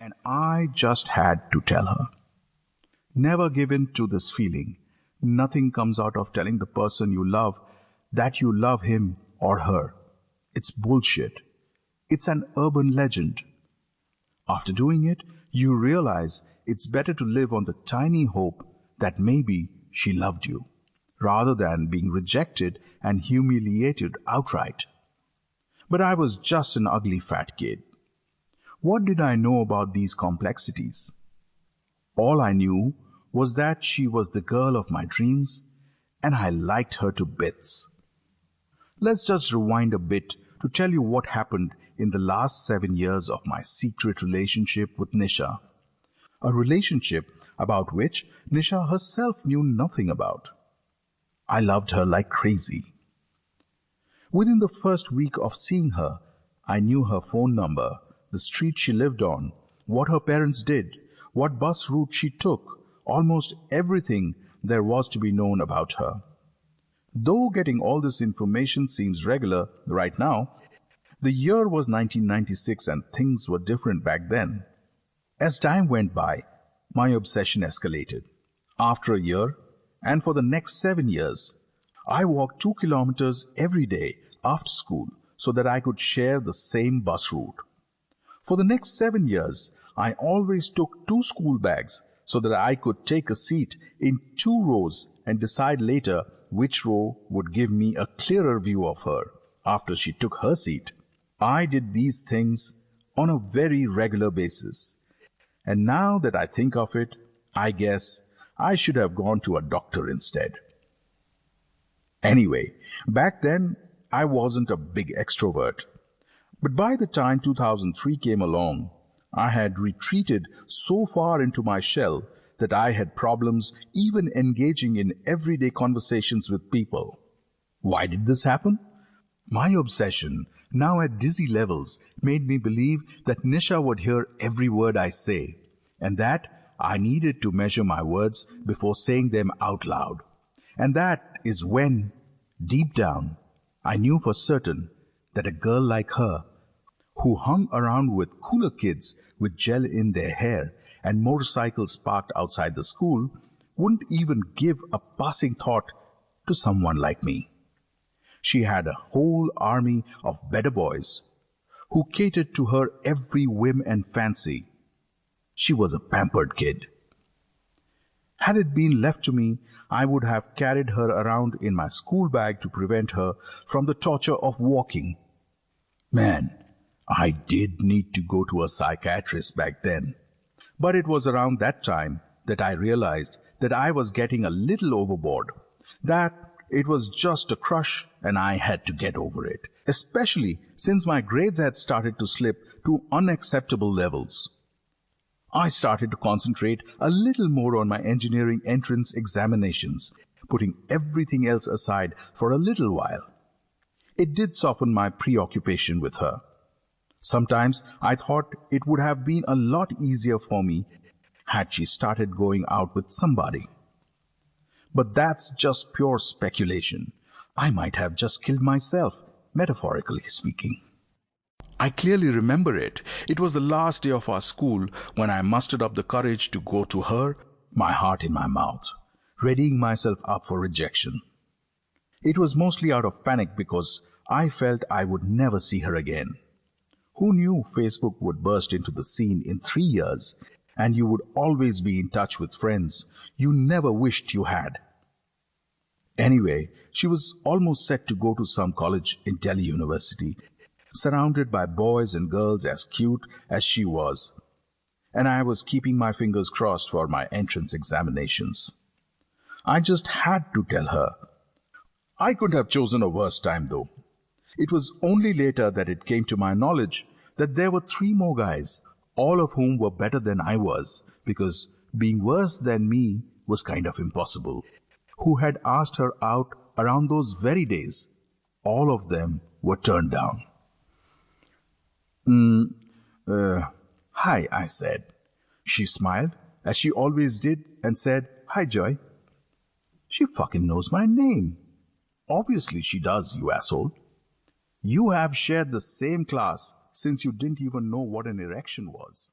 and I just had to tell her. Never give in to this feeling. Nothing comes out of telling the person you love that you love him or her. It's bullshit. It's an urban legend. After doing it, you realize it's better to live on the tiny hope that maybe she loved you, rather than being rejected and humiliated outright. But I was just an ugly fat kid. What did I know about these complexities? All I knew was that she was the girl of my dreams, and I liked her to bits. Let's just rewind a bit to tell you what happened in the last 7 years of my secret relationship with Nisha. A relationship about which Nisha herself knew nothing about. I loved her like crazy. Within the first week of seeing her, I knew her phone number, the street she lived on, what her parents did, what bus route she took, almost everything there was to be known about her. Though getting all this information seems regular right now, the year was 1996 and things were different back then. As time went by, my obsession escalated. After a year, and for the next 7 years, I walked 2 kilometers every day after school so that I could share the same bus route. For the next 7 years, I always took 2 school bags so that I could take a seat in 2 rows and decide later which row would give me a clearer view of her after she took her seat. I did these things on a very regular basis. And now that I think of it, I guess I should have gone to a doctor instead. Anyway, back then, I wasn't a big extrovert. But by the time 2003 came along, I had retreated so far into my shell that I had problems even engaging in everyday conversations with people. Why did this happen? My obsession, now at dizzy levels, made me believe that Nisha would hear every word I say, and that I needed to measure my words before saying them out loud. And that is when, deep down, I knew for certain that a girl like her, who hung around with cooler kids with gel in their hair and motorcycles parked outside the school, wouldn't even give a passing thought to someone like me. She had a whole army of better boys who catered to her every whim and fancy. She was a pampered kid. Had it been left to me, I would have carried her around in my school bag to prevent her from the torture of walking. Man, I did need to go to a psychiatrist back then. But it was around that time that I realized that I was getting a little overboard, that it was just a crush and I had to get over it, especially since my grades had started to slip to unacceptable levels. I started to concentrate a little more on my engineering entrance examinations, putting everything else aside for a little while. It did soften my preoccupation with her. Sometimes I thought it would have been a lot easier for me had she started going out with somebody. But that's just pure speculation. I might have just killed myself, metaphorically speaking. I clearly remember it. It was the last day of our school when I mustered up the courage to go to her, my heart in my mouth, readying myself up for rejection. It was mostly out of panic because I felt I would never see her again. Who knew Facebook would burst into the scene in 3 years and you would always be in touch with friends you never wished you had? Anyway, she was almost set to go to some college in Delhi University, surrounded by boys and girls as cute as she was, and I was keeping my fingers crossed for my entrance examinations. I just had to tell her. I couldn't have chosen a worse time, though. It was only later that it came to my knowledge that there were 3 more guys, all of whom were better than I was, because being worse than me was kind of impossible, who had asked her out around those very days. All of them were turned down. Hi, I said. She smiled, as she always did, and said, "Hi, Joy." She fucking knows my name. Obviously she does, you asshole. You have shared the same class since you didn't even know what an erection was.